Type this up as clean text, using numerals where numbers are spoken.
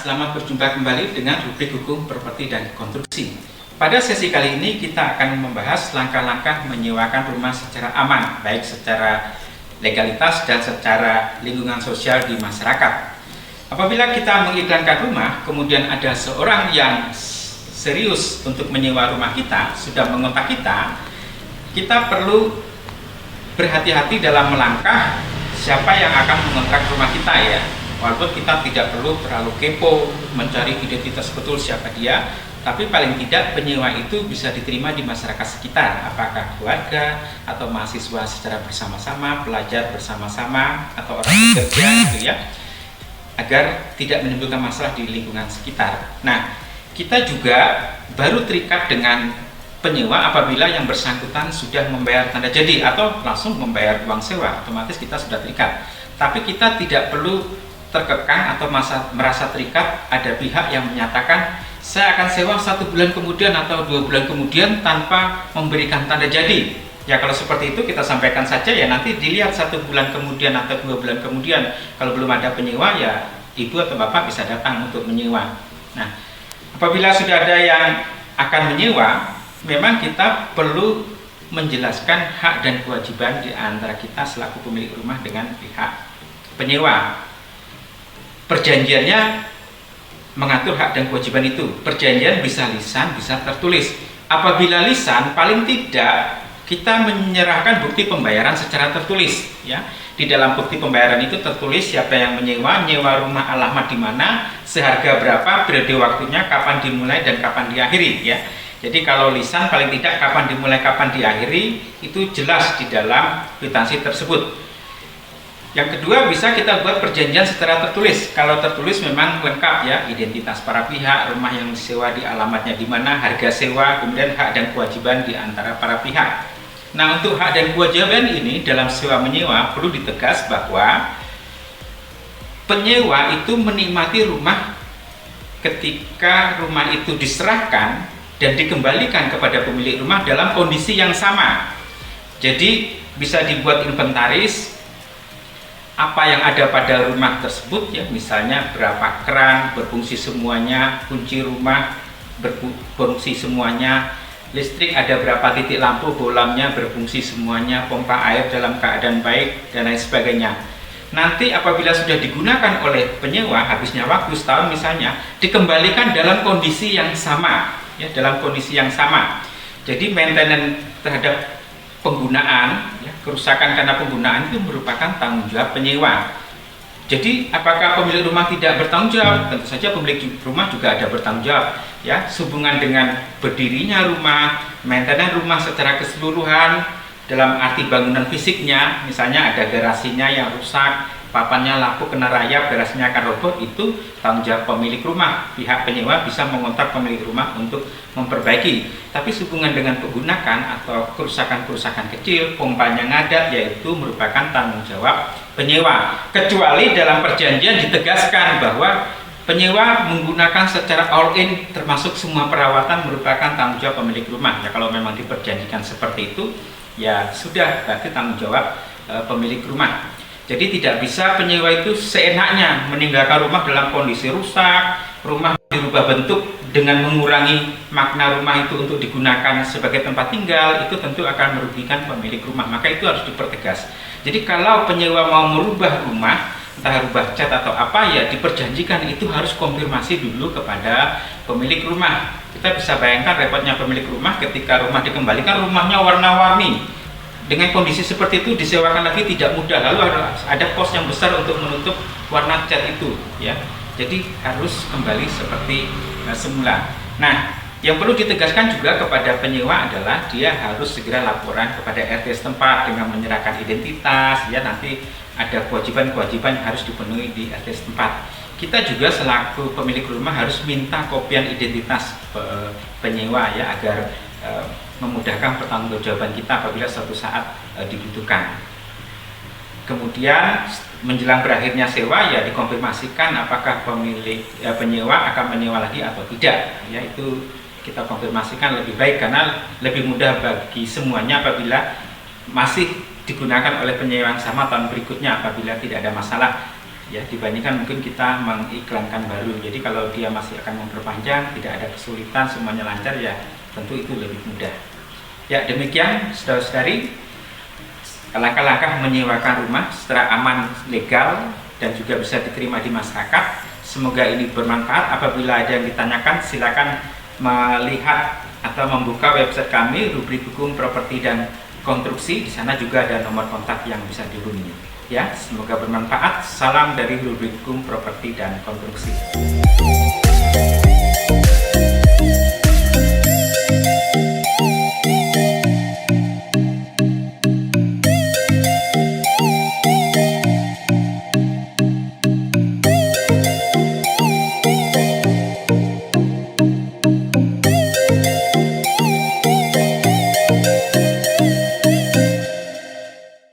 selamat berjumpa kembali dengan rubrik hukum properti dan konstruksi. Pada sesi kali ini kita akan membahas langkah-langkah menyewakan rumah secara aman, baik secara legalitas dan secara lingkungan sosial di masyarakat. Apabila kita mengiklankan rumah, kemudian ada seorang yang serius untuk menyewa rumah kita, sudah mengontak kita, kita perlu berhati-hati dalam melangkah siapa yang akan mengontrak rumah kita ya. Walaupun kita tidak perlu terlalu kepo mencari identitas betul siapa dia, tapi paling tidak penyewa itu bisa diterima di masyarakat sekitar, apakah keluarga atau mahasiswa secara bersama-sama, pelajar bersama-sama, atau orang bekerja gitu ya, agar tidak menimbulkan masalah di lingkungan sekitar. Nah, kita juga baru terikat dengan penyewa apabila yang bersangkutan sudah membayar tanda jadi atau langsung membayar uang sewa, otomatis kita sudah terikat. Tapi kita tidak perlu terkekang atau merasa terikat. Ada pihak yang menyatakan saya akan sewa 1 bulan kemudian atau 2 bulan kemudian tanpa memberikan tanda jadi. Ya kalau seperti itu kita sampaikan saja ya, nanti dilihat 1 bulan kemudian atau 2 bulan kemudian. Kalau belum ada penyewa ya ibu atau bapak bisa datang untuk menyewa. Nah, apabila sudah ada yang akan menyewa, memang kita perlu menjelaskan hak dan kewajiban di antara kita selaku pemilik rumah dengan pihak penyewa. Perjanjiannya mengatur hak dan kewajiban itu. Perjanjian bisa lisan, bisa tertulis. Apabila lisan, paling tidak kita menyerahkan bukti pembayaran secara tertulis ya. Di dalam bukti pembayaran itu tertulis siapa yang menyewa, nyewa rumah alamat di mana, seharga berapa, periode waktunya, kapan dimulai dan kapan diakhiri ya. Jadi kalau lisan paling tidak kapan dimulai, kapan diakhiri itu jelas di dalam kwitansi tersebut. Yang kedua, bisa kita buat perjanjian secara tertulis. Kalau tertulis memang lengkap ya, identitas para pihak, rumah yang disewa di alamatnya di mana, harga sewa, kemudian hak dan kewajiban di antara para pihak. Nah, untuk hak dan kewajiban ini dalam sewa menyewa perlu ditegas bahwa penyewa itu menikmati rumah ketika rumah itu diserahkan dan dikembalikan kepada pemilik rumah dalam kondisi yang sama. Jadi bisa dibuat inventaris apa yang ada pada rumah tersebut ya, misalnya berapa keran berfungsi semuanya, kunci rumah berfungsi semuanya, listrik ada berapa titik lampu bolamnya berfungsi semuanya, pompa air dalam keadaan baik dan lain sebagainya. Nanti apabila sudah digunakan oleh penyewa, habisnya waktu setahun misalnya, dikembalikan dalam kondisi yang sama ya, dalam kondisi yang sama. Jadi maintenance terhadap penggunaan ya, kerusakan karena penggunaan itu merupakan tanggung jawab penyewa. Jadi apakah pemilik rumah tidak bertanggung jawab? Tentu saja pemilik rumah juga ada bertanggung jawab ya, sehubungan dengan berdirinya rumah, maintenance rumah secara keseluruhan dalam arti bangunan fisiknya, misalnya ada garasinya yang rusak, papannya lampu kena rayap, garasinya akan roboh, itu tanggung jawab pemilik rumah. Pihak penyewa bisa mengontrak pemilik rumah untuk memperbaiki. Tapi sehubungan dengan penggunaan atau kerusakan-kerusakan kecil, pompanya ngadat, yaitu merupakan tanggung jawab penyewa. Kecuali dalam perjanjian ditegaskan bahwa penyewa menggunakan secara all-in termasuk semua perawatan merupakan tanggung jawab pemilik rumah. Ya kalau memang diperjanjikan seperti itu, ya sudah berarti tanggung jawab pemilik rumah. Jadi tidak bisa penyewa itu seenaknya meninggalkan rumah dalam kondisi rusak, rumah dirubah bentuk dengan mengurangi makna rumah itu untuk digunakan sebagai tempat tinggal, itu tentu akan merugikan pemilik rumah. Maka itu harus dipertegas. Jadi kalau penyewa mau merubah rumah, entah rubah cat atau apa ya, diperjanjikan itu harus konfirmasi dulu kepada pemilik rumah. Kita bisa bayangkan repotnya pemilik rumah ketika rumah dikembalikan, rumahnya warna-warni. Dengan kondisi seperti itu disewakan lagi tidak mudah, lalu ada kos yang besar untuk menutup warna cat itu ya. Jadi harus kembali seperti semula. Nah, yang perlu ditegaskan juga kepada penyewa adalah dia harus segera laporan kepada RT setempat dengan menyerahkan identitas ya, nanti ada kewajiban-kewajiban yang harus dipenuhi di RT setempat. Kita juga selaku pemilik rumah harus minta kopian identitas penyewa ya, agar memudahkan pertanggungjawaban kita apabila suatu saat dibutuhkan. Kemudian menjelang berakhirnya sewa ya dikonfirmasikan apakah pemilik penyewa akan menyewa lagi atau tidak. Ya itu kita konfirmasikan lebih baik karena lebih mudah bagi semuanya apabila masih digunakan oleh penyewa yang sama tahun berikutnya apabila tidak ada masalah. ya, dibandingkan mungkin kita mengiklankan baru. Jadi kalau dia masih akan memperpanjang, tidak ada kesulitan, semuanya lancar, ya tentu itu lebih mudah. Ya, demikian saudara-saudari langkah-langkah menyewakan rumah secara aman, legal, dan juga bisa diterima di masyarakat. Semoga ini bermanfaat. Apabila ada yang ditanyakan, silakan melihat atau membuka website kami, rubrik hukum, properti, dan konstruksi. Di sana juga ada nomor kontak yang bisa dihubungi. Ya, semoga bermanfaat. Salam dari rubrik hukum, properti, dan konstruksi.